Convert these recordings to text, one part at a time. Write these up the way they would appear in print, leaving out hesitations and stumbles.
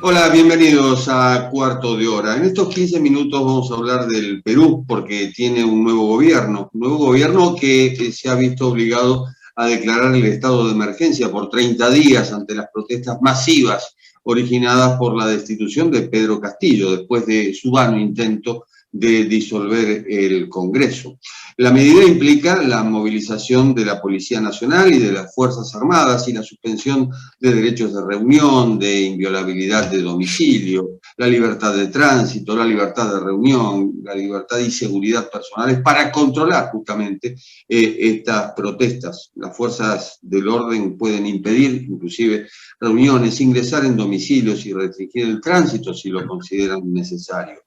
Hola, bienvenidos a Cuarto de Hora. En estos 15 minutos vamos a hablar del Perú porque tiene un nuevo gobierno que se ha visto obligado a declarar el estado de emergencia por 30 días ante las protestas masivas originadas por la destitución de Pedro Castillo después de su vano intento de disolver el Congreso. La medida implica la movilización de la Policía Nacional y de las Fuerzas Armadas y la suspensión de derechos de reunión, de inviolabilidad de domicilio, la libertad de tránsito, la libertad de reunión, la libertad y seguridad personales para controlar justamente estas protestas. Las fuerzas del orden pueden impedir inclusive reuniones, ingresar en domicilios y restringir el tránsito si lo consideran necesario.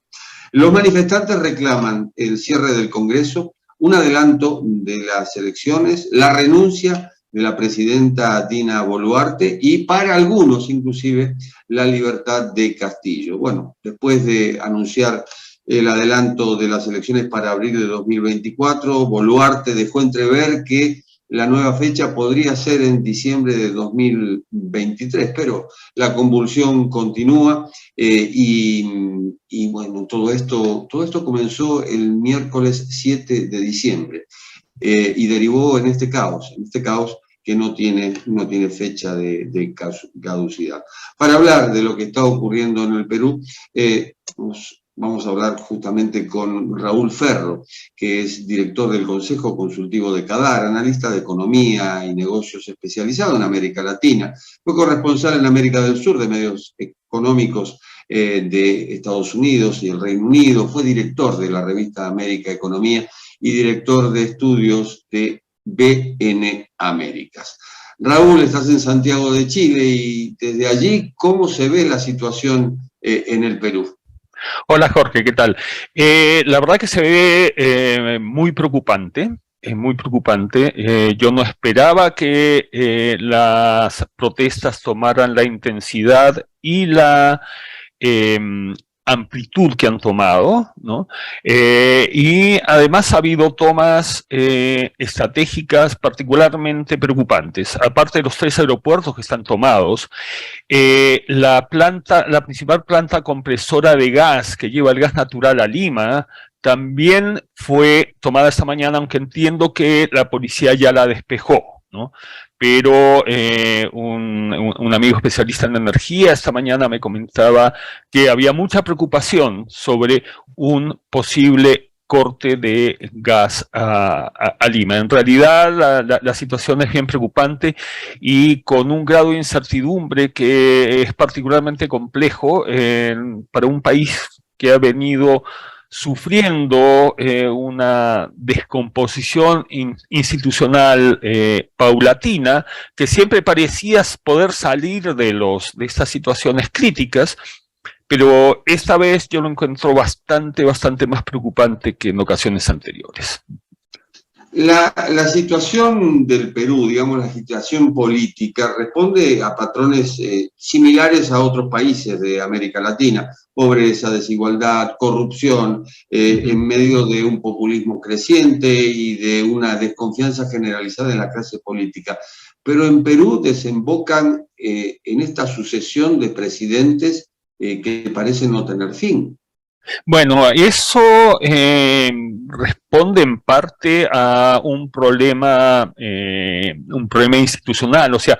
Los manifestantes reclaman el cierre del Congreso, un adelanto de las elecciones, la renuncia de la presidenta Dina Boluarte y para algunos inclusive la libertad de Castillo. Bueno, después de anunciar el adelanto de las elecciones para abril de 2024, Boluarte dejó entrever que la nueva fecha podría ser en diciembre de 2023, pero la convulsión continúa y bueno, todo esto comenzó el miércoles 7 de diciembre y derivó en este caos que no tiene fecha de caducidad. Para hablar de lo que está ocurriendo en el Perú, vamos a hablar justamente con Raúl Ferro, que es director del Consejo Consultivo de CADAR, analista de economía y negocios especializado en América Latina. Fue corresponsal en América del Sur de medios económicos de Estados Unidos y el Reino Unido. Fue director de la revista América Economía y director de estudios de BN Américas. Raúl, estás en Santiago de Chile y desde allí, ¿cómo se ve la situación en el Perú? Hola Jorge, ¿qué tal? La verdad que se ve muy preocupante, es muy preocupante. Yo no esperaba que las protestas tomaran la intensidad y la eh, amplitud que han tomado, ¿no? Y además ha habido tomas estratégicas particularmente preocupantes. Aparte de los 3 aeropuertos que están tomados, la principal planta compresora de gas que lleva el gas natural a Lima también fue tomada esta mañana, aunque entiendo que la policía ya la despejó, ¿no? Pero un amigo especialista en energía esta mañana me comentaba que había mucha preocupación sobre un posible corte de gas a Lima. En realidad la situación es bien preocupante y con un grado de incertidumbre que es particularmente complejo para un país que ha venido sufriendo una descomposición institucional paulatina, que siempre parecía poder salir de estas situaciones críticas, pero esta vez yo lo encuentro bastante más preocupante que en ocasiones anteriores. La situación del Perú, digamos, la situación política, responde a patrones similares a otros países de América Latina: pobreza, desigualdad, corrupción, en medio de un populismo creciente y de una desconfianza generalizada en la clase política. Pero en Perú desembocan en esta sucesión de presidentes que parecen no tener fin. Bueno, eso responde en parte a un problema institucional. O sea,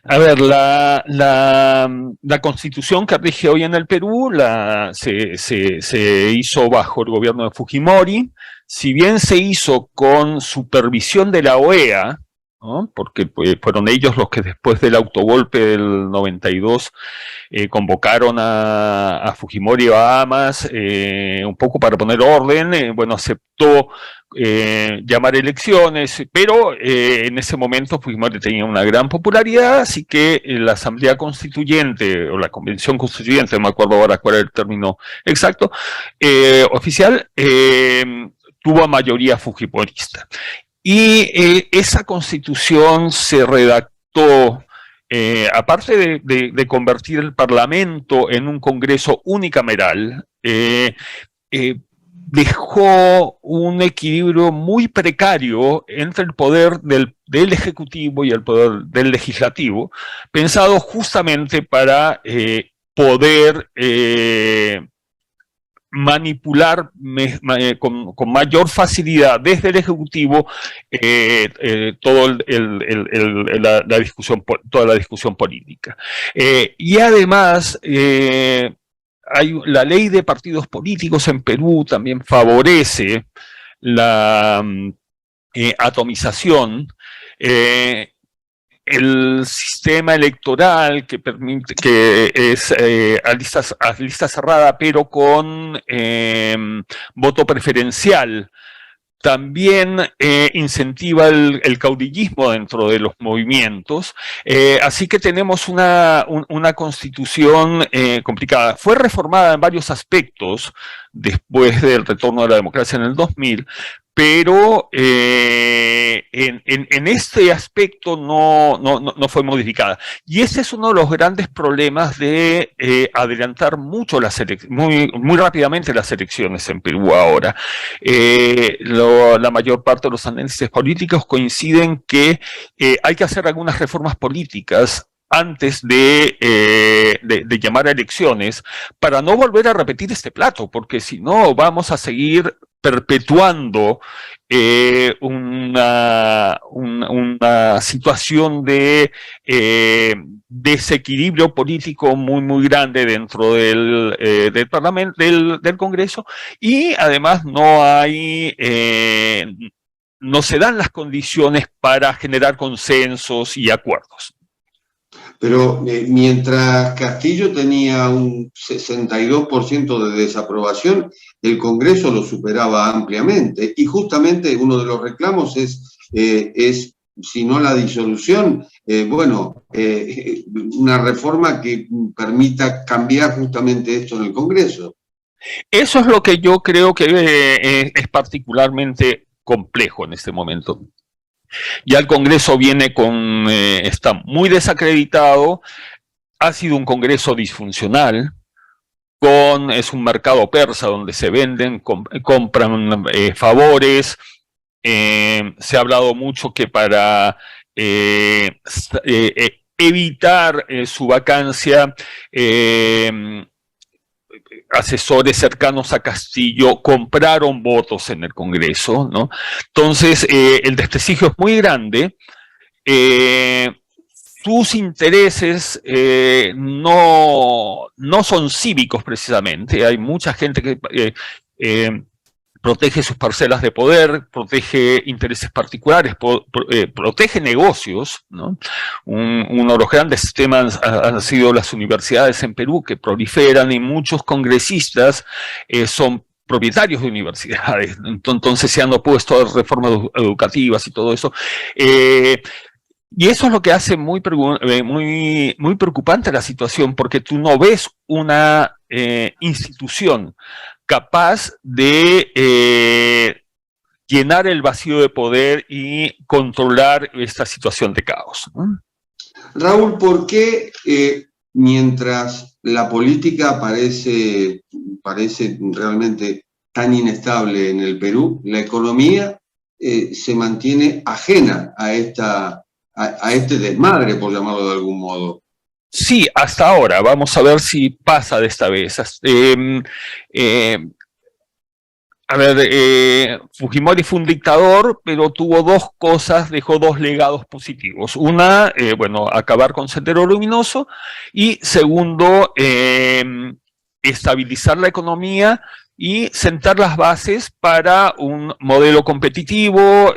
a ver, la constitución que rige hoy en el Perú se hizo bajo el gobierno de Fujimori. Si bien se hizo con supervisión de la OEA, ¿no? Porque pues, fueron ellos los que después del autogolpe del 92 convocaron a Fujimori y a Bahamas un poco para poner orden. Bueno, aceptó llamar elecciones, pero en ese momento Fujimori tenía una gran popularidad, así que la Asamblea Constituyente o la Convención Constituyente, no me acuerdo ahora cuál era el término exacto, oficial, tuvo mayoría fujimorista. Y esa constitución se redactó, aparte de convertir el Parlamento en un Congreso unicameral, dejó un equilibrio muy precario entre el poder del Ejecutivo y el poder del Legislativo, pensado justamente para poder manipular con mayor facilidad desde el Ejecutivo todo la discusión, toda la discusión política. Y además, la ley de partidos políticos en Perú también favorece la atomización. El sistema electoral que permite, que es a lista cerrada, pero con voto preferencial, también incentiva el caudillismo dentro de los movimientos, así que tenemos una constitución complicada. Fue reformada en varios aspectos después del retorno de la democracia en el 2000, pero en este aspecto no fue modificada. Y ese es uno de los grandes problemas de adelantar mucho muy rápidamente las elecciones en Perú ahora. La mayor parte de los análisis políticos coinciden que hay que hacer algunas reformas políticas antes de llamar a elecciones para no volver a repetir este plato, porque si no vamos a seguir perpetuando una situación de desequilibrio político muy grande dentro del Parlamento, del Congreso, y además no se dan las condiciones para generar consensos y acuerdos. Pero mientras Castillo tenía un 62% de desaprobación, el Congreso lo superaba ampliamente. Y justamente uno de los reclamos es si no la disolución, una reforma que permita cambiar justamente esto en el Congreso. Eso es lo que yo creo que es particularmente complejo en este momento. Ya el Congreso está muy desacreditado, ha sido un Congreso disfuncional, es un mercado persa donde se venden, compran favores. Se ha hablado mucho que para evitar su vacancia, asesores cercanos a Castillo compraron votos en el Congreso, ¿no? Entonces, el desprestigio es muy grande. Sus intereses no son cívicos precisamente. Hay mucha gente que protege sus parcelas de poder, protege intereses particulares, protege negocios, ¿no? Uno de los grandes temas han sido las universidades en Perú, que proliferan, y muchos congresistas son propietarios de universidades, entonces se han opuesto a reformas educativas y todo eso. Y eso es lo que hace muy preocupante la situación, porque tú no ves una institución capaz de llenar el vacío de poder y controlar esta situación de caos, ¿no? Raúl, ¿por qué mientras la política parece realmente tan inestable en el Perú, la economía se mantiene ajena a este desmadre, por llamarlo de algún modo? Sí, hasta ahora. Vamos a ver si pasa de esta vez. Fujimori fue un dictador, pero tuvo dejó dos legados positivos. Una, acabar con Sendero Luminoso, y segundo, estabilizar la economía y sentar las bases para un modelo competitivo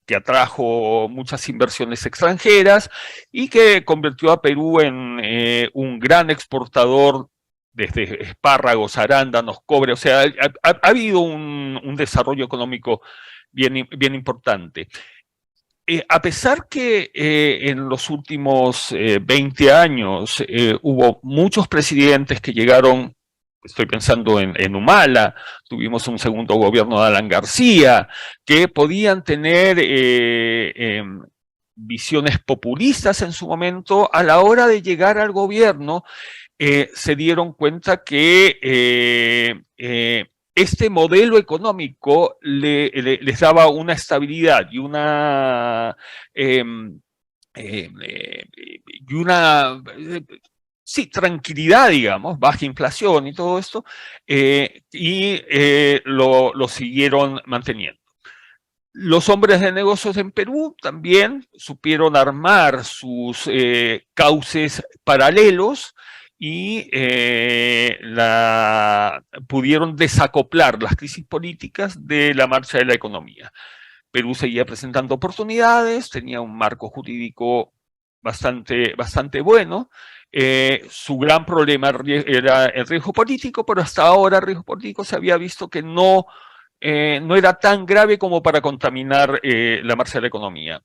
que atrajo muchas inversiones extranjeras y que convirtió a Perú en un gran exportador desde espárragos, arándanos, cobre. O sea, ha habido un desarrollo económico bien importante. A pesar que en los últimos 20 años hubo muchos presidentes que llegaron, estoy pensando en Humala, tuvimos un segundo gobierno de Alan García, que podían tener visiones populistas en su momento, a la hora de llegar al gobierno, se dieron cuenta que este modelo económico les daba una estabilidad y una sí, tranquilidad, digamos, baja inflación y todo esto, lo siguieron manteniendo. Los hombres de negocios en Perú también supieron armar sus cauces paralelos y pudieron desacoplar las crisis políticas de la marcha de la economía. Perú seguía presentando oportunidades, tenía un marco jurídico bastante bueno. Su gran problema era el riesgo político, pero hasta ahora el riesgo político se había visto que no era tan grave como para contaminar la marcha de la economía.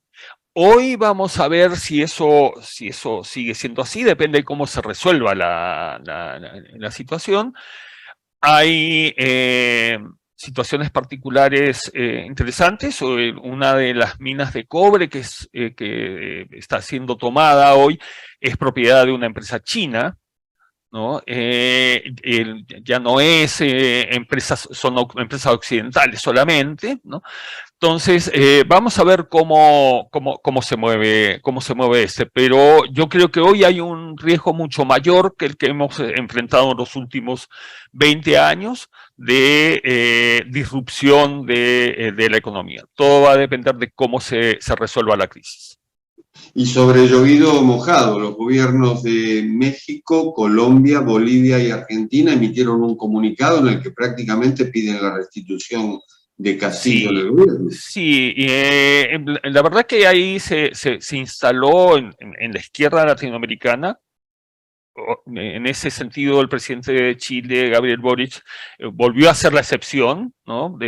Hoy vamos a ver si eso sigue siendo así, depende de cómo se resuelva la situación. Hay situaciones particulares interesantes. Una de las minas de cobre que está siendo tomada hoy es propiedad de una empresa china, ¿no? Ya no es son empresas occidentales solamente, ¿no? Entonces, vamos a ver cómo se mueve pero yo creo que hoy hay un riesgo mucho mayor que el que hemos enfrentado en los últimos 20 años de disrupción de la economía. Todo va a depender de cómo se resuelva la crisis. Y sobre llovido mojado, los gobiernos de México, Colombia, Bolivia y Argentina emitieron un comunicado en el que prácticamente piden la restitución de Castillo del gobierno. Sí, la verdad que ahí se instaló en la izquierda latinoamericana. En ese sentido, el presidente de Chile, Gabriel Boric, volvió a ser la excepción, ¿no?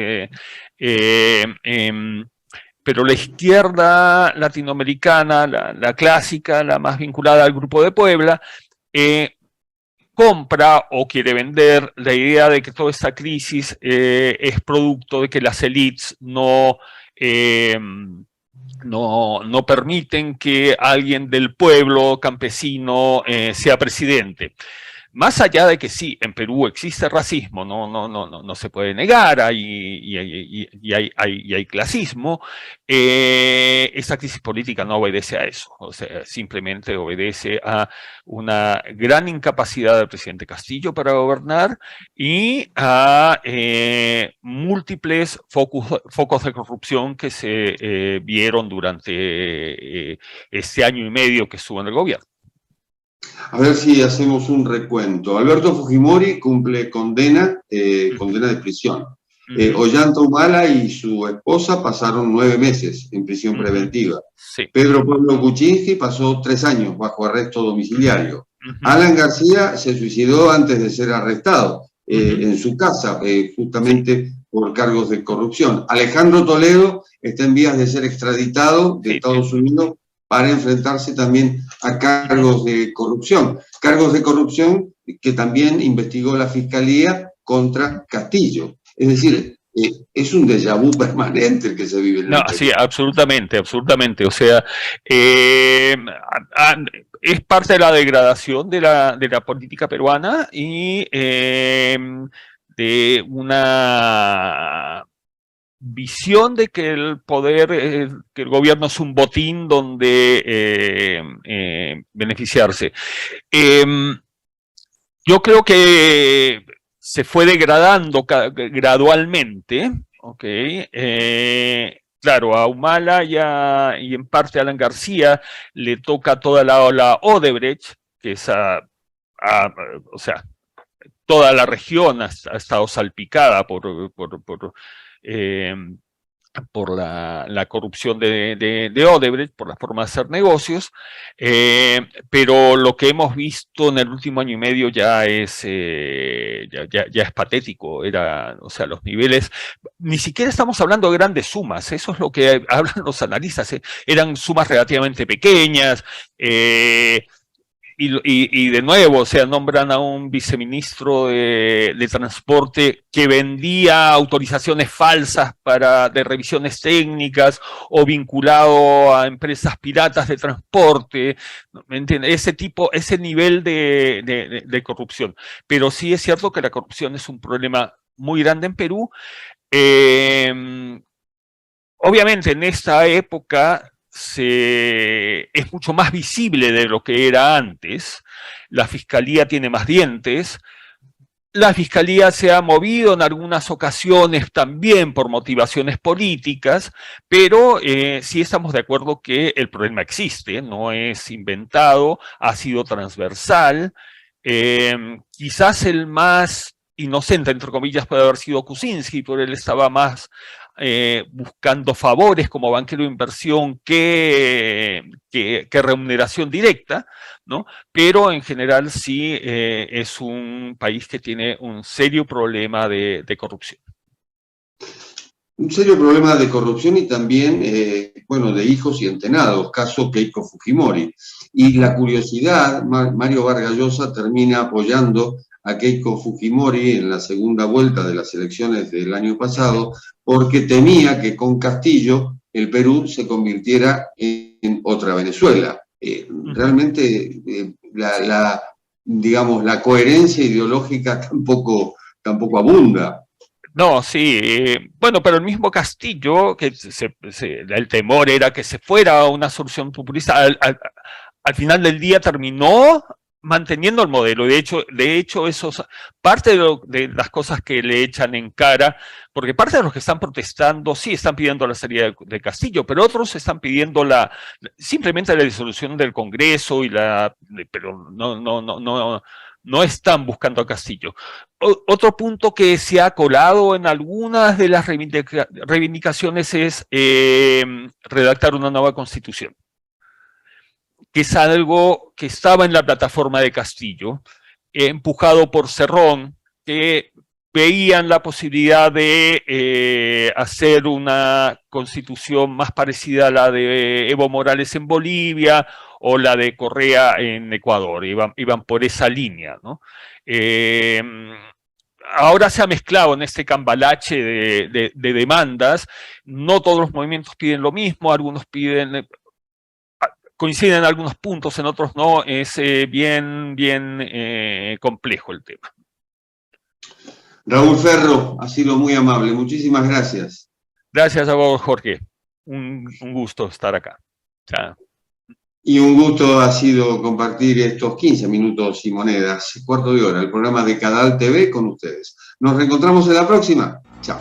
Pero la izquierda latinoamericana, la clásica, la más vinculada al Grupo de Puebla, compra o quiere vender la idea de que toda esta crisis es producto de que las élites no permiten que alguien del pueblo campesino sea presidente. Más allá de que sí, en Perú existe racismo, no se puede negar, hay clasismo, esa crisis política no obedece a eso, o sea, simplemente obedece a una gran incapacidad del presidente Castillo para gobernar y a múltiples focos de corrupción que se vieron durante este año y medio que estuvo en el gobierno. A ver si hacemos un recuento. Alberto Fujimori cumple condena de prisión. Ollanta Humala y su esposa pasaron 9 meses en prisión preventiva. Sí. Pedro Pablo Kuczynski pasó 3 años bajo arresto domiciliario. Alan García se suicidó antes de ser arrestado en su casa, justamente por cargos de corrupción. Alejandro Toledo está en vías de ser extraditado de Estados Unidos para enfrentarse también a cargos de corrupción que también investigó la Fiscalía contra Castillo. Es decir, es un déjà vu permanente el que se vive en el país. Sí, absolutamente. O sea, es parte de la degradación de la política peruana y de una visión de que el poder, que el gobierno es un botín donde beneficiarse. Yo creo que se fue degradando gradualmente, ¿ok? Claro, a Humala y en parte a Alan García le toca toda la ola Odebrecht, que es o sea, toda la región ha estado salpicada por la corrupción de Odebrecht, por la forma de hacer negocios, pero lo que hemos visto en el último año y medio ya es patético. O sea, los niveles, ni siquiera estamos hablando de grandes sumas, eso es lo que hablan los analistas, eran sumas relativamente pequeñas, y de nuevo, o sea, nombran a un viceministro de Transporte que vendía autorizaciones falsas de revisiones técnicas o vinculado a empresas piratas de transporte, ¿me entiendes? Ese nivel de corrupción. Pero sí es cierto que la corrupción es un problema muy grande en Perú. Obviamente en esta época es mucho más visible de lo que era antes. La Fiscalía tiene más dientes. La Fiscalía se ha movido en algunas ocasiones también por motivaciones políticas, pero sí estamos de acuerdo que el problema existe, no es inventado, ha sido transversal. Quizás el más inocente, entre comillas, puede haber sido Kuczynski, pero él estaba más buscando favores como banquero de inversión que remuneración directa, ¿no? Pero en general sí es un país que tiene un serio problema de corrupción. Un serio problema de corrupción y también, bueno, de hijos y entenados, caso Keiko Fujimori. Y la curiosidad, Mario Vargas Llosa termina apoyando a Keiko Fujimori en la segunda vuelta de las elecciones del año pasado, porque temía que con Castillo el Perú se convirtiera en otra Venezuela. Realmente digamos, la coherencia ideológica tampoco abunda. No, sí, bueno, pero el mismo Castillo, que el temor era que se fuera a una solución populista, al final del día terminó manteniendo el modelo. De hecho eso es parte de las cosas que le echan en cara, porque parte de los que están protestando sí están pidiendo la salida de Castillo, pero otros están pidiendo simplemente la disolución del Congreso pero no están buscando a Castillo. Otro punto que se ha colado en algunas de las reivindicaciones es redactar una nueva constitución, que es algo que estaba en la plataforma de Castillo, empujado por Cerrón, que veían la posibilidad de hacer una constitución más parecida a la de Evo Morales en Bolivia o la de Correa en Ecuador, iban por esa línea, ¿no? Ahora se ha mezclado en este cambalache de demandas, no todos los movimientos piden lo mismo, algunos coinciden en algunos puntos, en otros no, es bien complejo el tema. Raúl Ferro, ha sido muy amable, muchísimas gracias. Gracias a vos, Jorge. Un gusto estar acá. Chao. Y un gusto ha sido compartir estos 15 minutos y monedas, cuarto de hora, el programa de Cadal TV con ustedes. Nos reencontramos en la próxima. Chao.